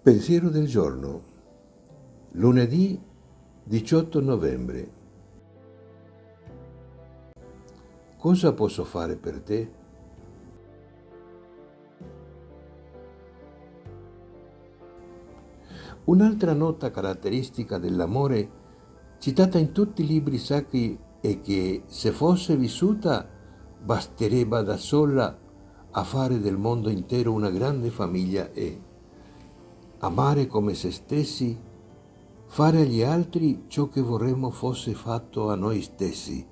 Pensiero del giorno, lunedì 18 novembre. Cosa posso fare per te? Un'altra nota caratteristica dell'amore, citata in tutti i libri sacri, è che se fosse vissuta basterebbe da sola a fare del mondo intero una grande famiglia e amare come se stessi, fare agli altri ciò che vorremmo fosse fatto a noi stessi,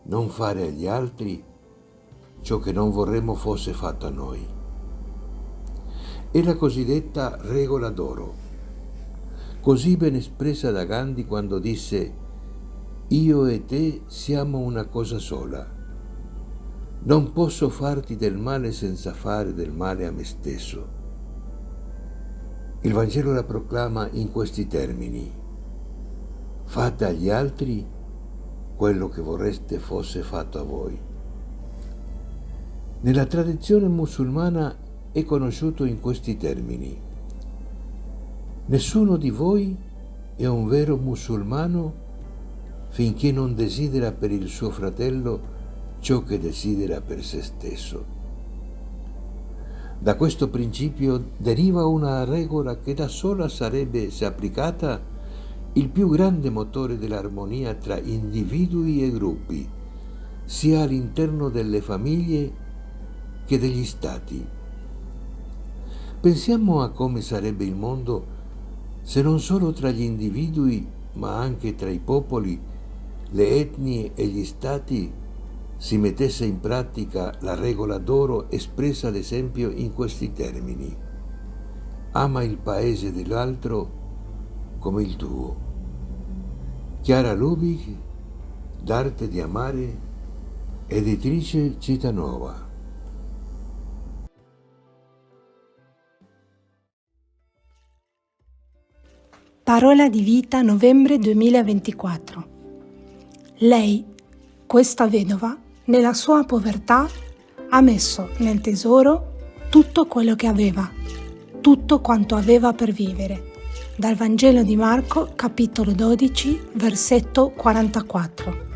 non fare agli altri ciò che non vorremmo fosse fatto a noi. È la cosiddetta regola d'oro, così ben espressa da Gandhi quando disse: io e te siamo una cosa sola. Non posso farti del male senza fare del male a me stesso. Il Vangelo la proclama in questi termini: fate agli altri quello che vorreste fosse fatto a voi. Nella tradizione musulmana è conosciuto in questi termini: nessuno di voi è un vero musulmano finché non desidera per il suo fratello ciò che desidera per se stesso. Da questo principio deriva una regola che da sola sarebbe, se applicata, il più grande motore dell'armonia tra individui e gruppi, sia all'interno delle famiglie che degli stati. Pensiamo a come sarebbe il mondo se non solo tra gli individui, ma anche tra i popoli, le etnie e gli stati si mettesse in pratica la regola d'oro espressa ad esempio in questi termini: ama il paese dell'altro come il tuo. Chiara Lubich, L'arte di amare, editrice Citanova. Parola di vita, novembre 2024. Lei, questa vedova, nella sua povertà ha messo nel tesoro tutto quello che aveva, tutto quanto aveva per vivere. Dal Vangelo di Marco, capitolo 12, versetto 44.